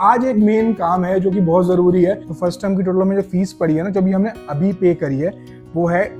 आज एक मेन काम है जो कि बहुत जरूरी है। तो फर्स्ट टर्म की टोटल में जो फीस पड़ी है ना, जो भी हमने अभी पे करी है, वो है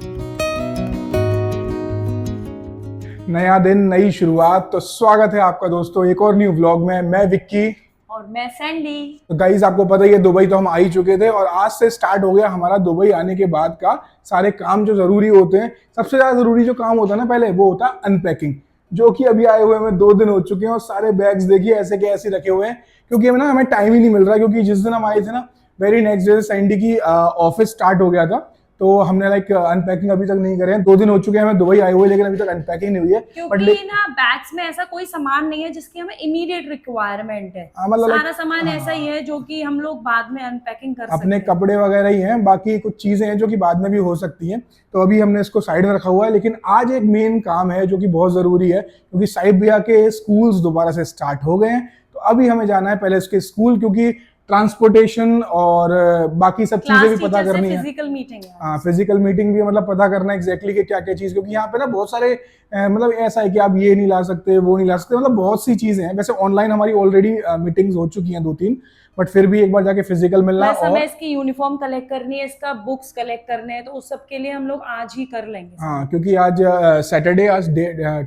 नया दिन नई शुरुआत। तो स्वागत है आपका दोस्तों एक और न्यू व्लॉग में। मैं विक्की और मैं सैंडी। तो गाइज आपको पता ही है, दुबई तो हम आ ही चुके थे और आज से स्टार्ट हो गया हमारा दुबई आने के बाद का सारे काम जो जरूरी होते हैं। सबसे ज्यादा जरूरी जो काम होता है ना पहले, वो होता है अनपैकिंग, जो कि अभी आए हुए हमें 2 दिन हो चुके हैं और सारे बैग्स देखिए ऐसे के ऐसे रखे हुए हैं, क्योंकि हमें टाइम ही नहीं मिल रहा। क्योंकि जिस दिन हम आए थे ना, वेरी नेक्स्ट डे सैंडी की ऑफिस स्टार्ट हो गया था, तो हमने अनपैकिंग अभी तक नहीं करे हैं। 2 दिन हो चुके हैं हमें दुबई आए हुए, लेकिन अभी तक अनपैकिंग नहीं हुई है। क्योंकि ना बैग्स में ऐसा कोई सामान नहीं है जिसकी हमें इमीडिएट रिक्वायरमेंट है। सारा सामान ऐसा ही है जो कि हम लोग बाद में अनपैकिंग कर सकते हैं। अपने कपड़े वगैरह ही हैं, बाकी कुछ चीजें हैं जो कि बाद में भी हो सकती हैं। तो अभी हमने इसको साइड में रखा हुआ है। लेकिन आज एक मेन काम है जो कि बहुत जरूरी है, क्योंकि साहिब भैया के स्कूल्स दोबारा से स्टार्ट हो गए हैं। तो अभी हमें जाना है पहले उसके स्कूल, क्योंकि ट्रांसपोर्टेशन और बाकी सब चीजें भी पता करनी है। फिजिकल मीटिंग है। हाँ, फिजिकल मीटिंग भी पता करना एग्जैक्टली कि क्या क्या चीज, क्योंकि यहाँ पे ना बहुत सारे ऐसा है कि आप ये नहीं ला सकते, वो नहीं ला सकते, बहुत सी चीजें हैं। वैसे ऑनलाइन हमारी ऑलरेडी मीटिंग्स हो चुकी हैं 2-3, बट फिर भी एक बार जाके फिजिकल मिलना। और हमें इसकी यूनिफॉर्म कलेक्ट करनी है, इसका बुक्स कलेक्ट करने हैं, तो उस सब के लिए हम लोग आज ही कर लेंगे। हाँ, क्योंकि आज सैटरडे, आज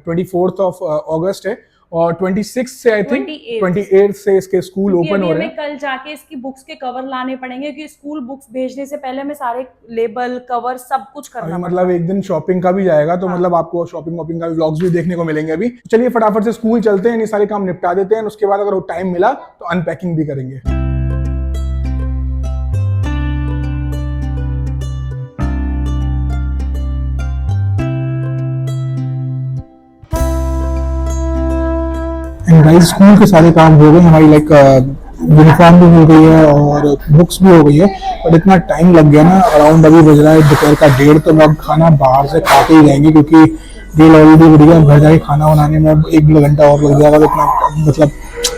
24th ऑफ अगस्त है और 26 से आई थिंक 28 से इसके स्कूल ओपन हो रहे हैं। कल जाके इसकी बुक्स के कवर लाने पड़ेंगे, कि स्कूल बुक्स भेजने से पहले हमें सारे लेबल कवर सब कुछ करना एक दिन शॉपिंग का भी जाएगा, तो हाँ। आपको शॉपिंग वॉपिंग का व्लॉग्स भी देखने को मिलेंगे। अभी चलिए फटाफट से स्कूल चलते हैं, ये सारे काम निपटा देते हैं। उसके बाद अगर टाइम मिला तो अनपैकिंग भी करेंगे। गाइस, स्कूल के सारे काम हो गए हमारी, यूनिफॉर्म भी मिल गई है और बुक्स भी हो गई है। बट इतना टाइम लग गया ना, अराउंड अभी बज रहा है दोपहर का 1:30। तो अब खाना बाहर से खा के ही जाएंगे, क्योंकि डेल ऑलरेडी बढ़ गया। घर जाके खाना बनाने में 1-2 घंटा और लग जाएगा। इतना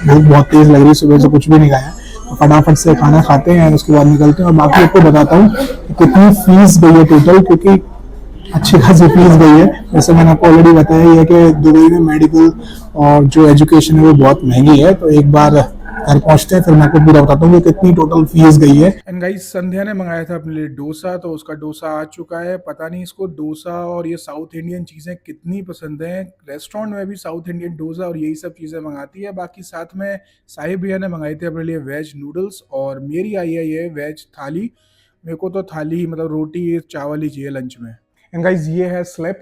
भूख बहुत तेज लग रही है, सुबह से कुछ भी नहीं खाया। तो फटाफट से खाना खाते हैं, उसके बाद निकलते हैं। और बाकी आपको बताता हूँ कितनी फीस गई है टोटल, क्योंकि अच्छी खासी फीस गई है। जैसे मैंने आपको ऑलरेडी बताया ही है कि दुबई में मेडिकल और जो एजुकेशन है वो बहुत महंगी है। तो एक बार घर पहुंचते हैं, फिर मैं आपको पूरा बताता हूँ कि कितनी टोटल फीस गई है। एंड गाइस, संध्या ने मंगाया था अपने लिए डोसा, तो उसका डोसा आ चुका है। पता नहीं इसको डोसा और ये साउथ इंडियन चीजें कितनी पसंद है। रेस्टोरेंट में भी साउथ इंडियन डोसा और यही सब चीजें मंगाती है। बाकी साथ में साहिब भैया ने मंगाई थी अपने लिए वेज नूडल्स, और मेरी आई है ये वेज थाली। मेरे को तो थाली रोटी चावल ही चाहिए लंच में। एंड गाइस, ये है स्लिप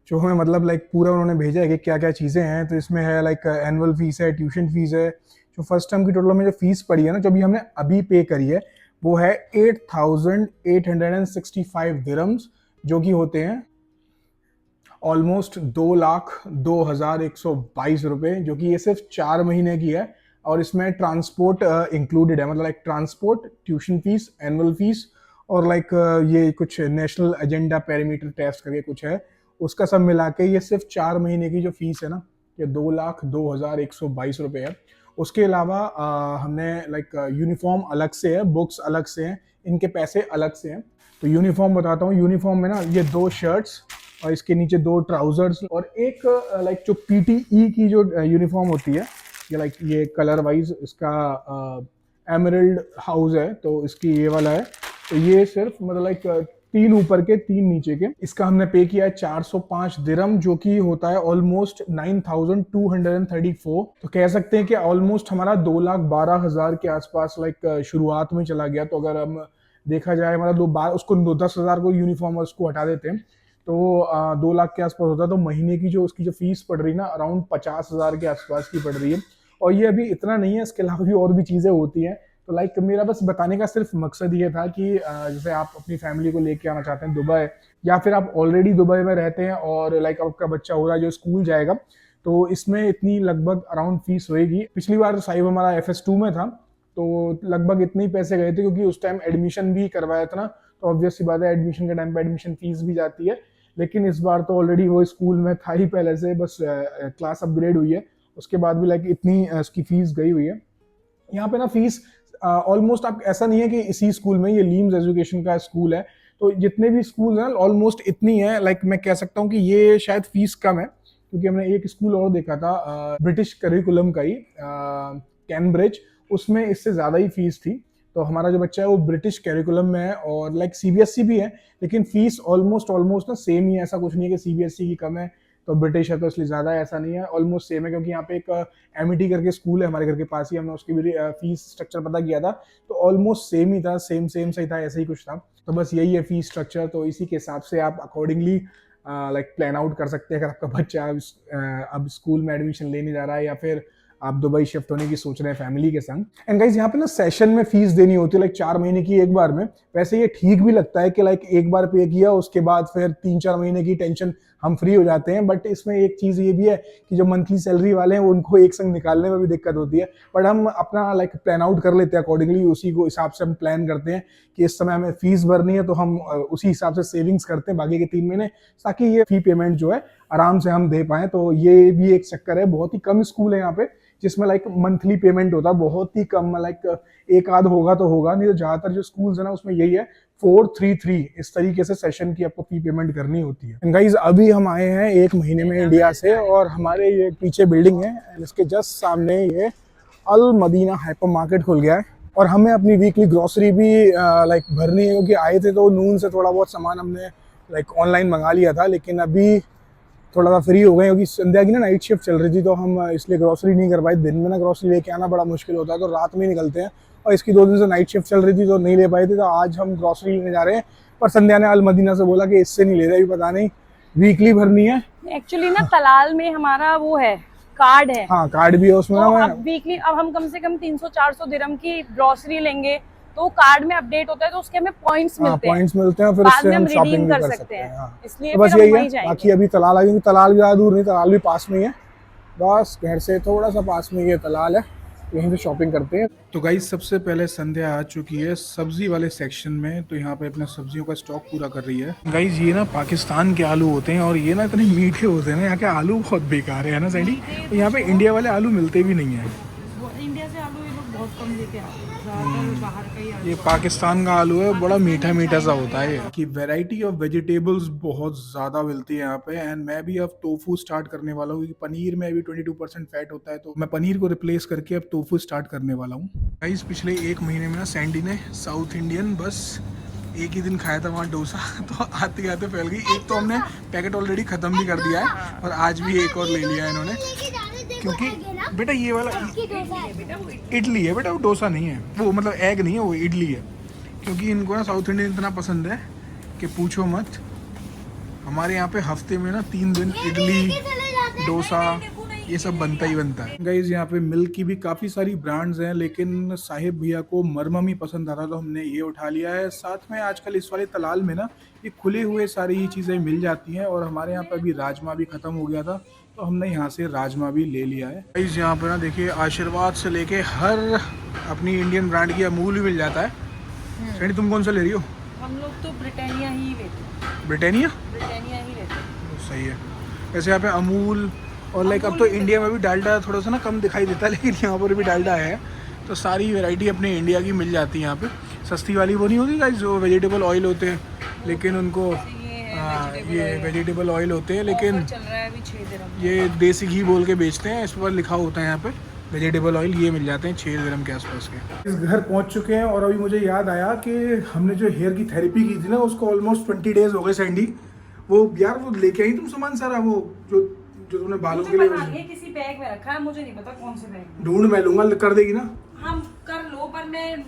जो हमें पूरा उन्होंने भेजा है कि क्या क्या चीज़ें हैं। तो इसमें है एनुअल फीस है, ट्यूशन फीस है। जो फर्स्ट टर्म की टोटल में जो फीस पड़ी है ना, जो भी हमने अभी पे करी है, वो है 8,865 दिरम्स, जो कि होते हैं ऑलमोस्ट 2,02,122 रुपये, जो कि ये सिर्फ 4 महीने की है। और इसमें ट्रांसपोर्ट इंक्लूडेड है, transport, tuition fees, annual fees और ये कुछ नेशनल एजेंडा पैरामीटर टेस्ट करके कुछ है, उसका सब मिला के ये सिर्फ 4 महीने की जो फीस है ना, ये 2,02,122 रुपये है। उसके अलावा हमने यूनिफॉर्म अलग से है, बुक्स अलग से हैं, इनके पैसे अलग से हैं। तो यूनिफॉर्म बताता हूँ। यूनिफॉर्म में ना ये 2 शर्ट्स और इसके नीचे 2 ट्राउजर्स और एक जो PTE की जो यूनिफॉर्म होती है, ये कलर वाइज इसका एमरल्ड हाउस है, तो इसकी ये वाला है। तो ये सिर्फ 3 ऊपर के 3 नीचे के, इसका हमने पे किया है 405 दिरम, जो कि होता है ऑलमोस्ट 9,234। तो कह सकते हैं कि ऑलमोस्ट हमारा 2,12,000 के आसपास शुरुआत में चला गया। तो अगर हम देखा जाए उसको 10,000 को यूनिफॉर्म और उसको हटा देते हैं तो 2 लाख के आसपास होता है। तो महीने की जो उसकी जो फीस पड़ रही है ना, अराउंड 50,000 के आसपास की पड़ रही है। और ये अभी इतना नहीं है, इसके अलावा भी और भी चीज़ें होती हैं। तो मेरा बस बताने का सिर्फ मकसद ये था कि जैसे आप अपनी फैमिली को लेके आना चाहते हैं दुबई, या फिर आप ऑलरेडी दुबई में रहते हैं और आपका बच्चा हो रहा है जो स्कूल जाएगा, तो इसमें इतनी लगभग अराउंड फीस होएगी। पिछली बार साहिब हमारा FS2 में था, तो लगभग इतने ही पैसे गए थे, क्योंकि उस टाइम एडमिशन भी करवाया था ना। तो ऑब्वियस सी बात है, एडमिशन के टाइम पे एडमिशन फीस भी जाती है। लेकिन इस बार तो ऑलरेडी वो स्कूल में था ही पहले से, बस क्लास अपग्रेड हुई है, उसके बाद भी इतनी उसकी फीस गई हुई है। यहाँ पे ना फीस ऑलमोस्ट आप ऐसा नहीं है कि इसी स्कूल में, ये लीम्स एजुकेशन का स्कूल है, तो जितने भी स्कूल हैं ऑलमोस्ट इतनी है। मैं कह सकता हूँ कि ये शायद फीस कम है, क्योंकि हमने एक स्कूल और देखा था ब्रिटिश करिकुलम का ही, कैम्ब्रिज, उसमें इससे ज़्यादा ही फीस थी। तो हमारा जो बच्चा है वो ब्रिटिश कैरिकुलम में है और लाइक सीबीएसई भी है, लेकिन फीस ऑलमोस्ट ना सेम ही है, ऐसा कुछ नहीं है कि सीबीएसई की कम है तो ब्रिटिश है तो इसलिए ज़्यादा है, ऐसा नहीं है, ऑलमोस्ट सेम है। क्योंकि यहाँ पे एक एमिटी करके स्कूल है हमारे घर के पास ही, हमने उसकी भी फीस स्ट्रक्चर पता किया था तो ऑलमोस्ट सेम ही था, सेम सही था, ऐसे ही कुछ था। तो बस यही है फीस स्ट्रक्चर, तो इसी के हिसाब से आप अकॉर्डिंगली लाइक प्लान आउट कर सकते हैं अगर आपका बच्चा अब स्कूल में एडमिशन लेने जा रहा है या फिर आप दुबई शिफ्ट होने की सोच रहे हैं फैमिली के संग। एंड गाइस यहाँ पे ना सेशन में फीस देनी होती है लाइक 4 महीने की एक बार में। वैसे ये ठीक भी लगता है कि लाइक एक बार पे किया उसके बाद फिर 3-4 महीने की टेंशन हम फ्री हो जाते हैं, बट इसमें एक चीज ये भी है कि जो मंथली सैलरी वाले हैं उनको एक संग निकालने में भी दिक्कत होती है। बट हम अपना लाइक प्लान आउट कर लेते हैं अकॉर्डिंगली, उसी को हिसाब से हम प्लान करते हैं कि इस समय हमें फीस भरनी है तो हम उसी हिसाब से सेविंग्स करते हैं बाकी के 3 महीने, ताकि ये फी पेमेंट जो है आराम से हम दे पाए। तो ये भी एक चक्कर है, बहुत ही कम स्कूल है यहाँ पे जिसमें लाइक मंथली पेमेंट होता है, बहुत ही कम, लाइक एक आध होगा तो होगा, नहीं तो ज्यादातर जो स्कूल्स है ना उसमें यही है 433 इस तरीके से सेशन की आपको फी पेमेंट करनी होती है। गाइज अभी हम आए हैं 1 महीने में इंडिया से और हमारे ये पीछे बिल्डिंग है इसके जस्ट सामने ये अल मदीना हाइपर मार्केट खुल गया है और हमें अपनी वीकली ग्रोसरी भी लाइक भरनी है, क्योंकि आए थे तो नून से थोड़ा बहुत सामान हमने लाइक ऑनलाइन मंगा लिया था, लेकिन अभी थोड़ा सा फ्री हो गए क्योंकि संध्या की ना नाइट शिफ्ट चल रही थी तो हम इसलिए ग्रोसरी नहीं कर पाए। दिन में ना ग्रोसरी लेके आना बड़ा मुश्किल होता है तो रात में निकलते हैं, और इसकी 2 दिन से नाइट शिफ्ट चल रही थी तो नहीं ले पाए थे, तो आज हम ग्रोसरी लेने जा रहे हैं। पर संध्या ने अल मदीना से बोला कि इससे नहीं ले रहे, अभी पता नहीं वीकली भरनी है। एक्चुअली ना तलाल में हमारा वो है कार्ड है, हाँ कार्ड भी है उसमें तो ना। अब वीकली अब हम कम से कम 300-400 दिरहम की ग्रोसरी लेंगे तो कार्ड में अपडेट होता है तो उसके हमें पॉइंट्स मिलते हैं, पॉइंट्स मिलते हैं, फिर इससे हम शॉपिंग भी कर सकते हैं। हाँ। इसलिए तो बस यही है, बाकी अभी तलाल आ गई, तलाल भी ज़्यादा दूर नहीं, तलाल भी पास में ही है, बस घर से थोड़ा सा पास में ये तलाल है, यहीं से शॉपिंग करते हैं। तो गाइस सबसे पहले संध्या आ चुकी है सब्जी वाले सेक्शन में, तो यहाँ पे अपने सब्जियों का स्टॉक पूरा कर रही है। गाइस ये ना पाकिस्तान के आलू होते हैं और ये ना इतने मीठे होते हैं ना, यहाँ के आलू बहुत बेकार है ना सैंडी, तो यहाँ पे इंडिया वाले आलू मिलते भी नहीं है, इंडिया से आलू ये लोग बहुत कम लेते हैं, बाहर का ही ये पाकिस्तान का आलू है, बड़ा मीठा मीठा सा होता है कि वैरायटी ऑफ वेजिटेबल्स बहुत ज़्यादा मिलती है यहाँ पे। एंड मैं भी अब टोफू स्टार्ट करने वाला हूँ, क्योंकि पनीर में अभी 22% फैट होता है, तो मैं पनीर को रिप्लेस करके अब टोफू स्टार्ट करने वाला हूँ। गाइस पिछले 1 महीने में ना सैंडी ने साउथ इंडियन बस एक ही दिन खाया था वहाँ डोसा, तो आते आते फैल गई। एक तो हमने पैकेट ऑलरेडी ख़त्म भी कर दिया है और आज भी एक और ले लिया है इन्होंने, क्योंकि बेटा ये वाला इडली है बेटा, वो डोसा नहीं है, वो मतलब एग नहीं है, वो इडली है। क्योंकि इनको ना साउथ इंडियन इतना पसंद है कि पूछो मत। हमारे यहाँ पे हफ्ते में ना 3 दिन इडली डोसा ये सब बनता ही बनता है। गाइस यहाँ पे मिल्क की भी काफ़ी सारी ब्रांड्स हैं, लेकिन साहिब भैया को मरमम ही पसंद आता तो हमने ये उठा लिया है। साथ में आजकल इस वाले तलाल में ना ये खुले हुए सारी चीज़ें मिल जाती हैं, और हमारे यहाँ पे अभी राजमा भी ख़त्म हो गया था तो हमने यहाँ से राजमा भी ले लिया है। गाइस यहाँ पे ना देखिए आशीर्वाद से लेके हर अपनी इंडियन ब्रांड की अमूल भी मिल जाता है। सैंडी तुम कौन सा ले रही हो? हम लोग तो ब्रिटानिया ही लेते हैं। ब्रिटानिया ही लेते हैं। सही है। वैसे यहाँ पे अमूल और लाइक अब तो इंडिया में भी डालडा थोड़ा सा ना कम दिखाई देता है, लेकिन यहाँ पर भी डालडा है, तो सारी वैरायटी अपने इंडिया की मिल जाती है यहाँ पे। सस्ती वाली वो नहीं होती गाइस जो वेजिटेबल ऑयल होते हैं, लेकिन उनको ये वेजिटेबल ऑयल होते हैं, लेकिन चल रहा है अभी 6 दिरहम, ये देसी घी बोल के बेचते हैं, इस पर लिखा होता है यहाँ पे वेजिटेबल ऑयल, ये मिल जाते हैं 6 दिरहम के आसपास के। इस घर पहुँच चुके हैं और अभी मुझे याद आया कि हमने जो हेयर की थेरेपी की थी ना उसको ऑलमोस्ट 20 डेज हो गए सैंडी। वो यार वो लेके आई तुम सामान सारा, वो जो तुमने बालों के लिए किसी बैग में रखा है, मुझे नहीं पता कौन से बैग। ढूंढ मैं लूंगा, कर देगी ना? हम कर लो, पर मैं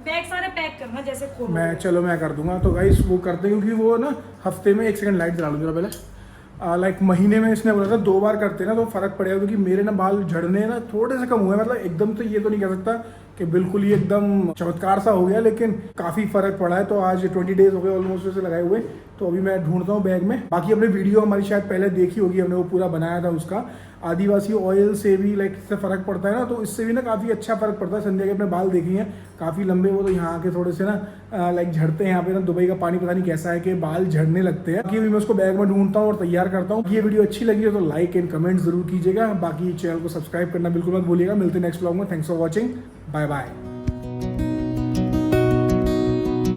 बैग सारे पैक करना जैसे खोलो। मैं चलो मैं कर दूंगा। तो गाइस वो करते हैं, क्योंकि वो ना हफ्ते में 1 सेकंड लाइट जला लूँ जरा पहले। लाइक महीने में इसने बोला था 2 बार करते ना तो फ़र्क पड़ेगा, क्योंकि मेरे ना बाल झड़ने ना थोड़े से कम हुए, मतलब एकदम तो ये तो नहीं कह सकता कि बिल्कुल ही एकदम चमत्कार सा हो गया, लेकिन काफ़ी फ़र्क पड़ा है। तो आज 20 डेज हो गए ऑलमोस्ट उसे लगाए हुए, तो अभी मैं ढूंढता हूँ बैग में। बाकी अपने वीडियो हमारी शायद पहले देखी होगी, हमने वो पूरा बनाया था उसका। आदिवासी ऑयल से भी लाइक इससे फ़र्क पड़ता है ना, तो इससे भी ना काफ़ी अच्छा फ़र्क पड़ता है। संध्या के अपने बाल देखी हैं काफ़ी लंबे, वो तो यहाँ आके थोड़े से ना लाइक झड़ते हैं। यहाँ पे ना दुबई का पानी पता नहीं कैसा है कि बाल झड़ने लगते हैं। बाकी अभी मैं उसको बैग में ढूंढता हूँ और तैयार करता हूँ। ये वीडियो अच्छी लगी हो तो लाइक एंड कमेंट जरूर कीजिएगा। बाकी चैनल को सब्सक्राइब करना बिल्कुल मत भूलिएगा। मिलते हैं नेक्स्ट व्लॉग में। Thanks for watching, bye bye.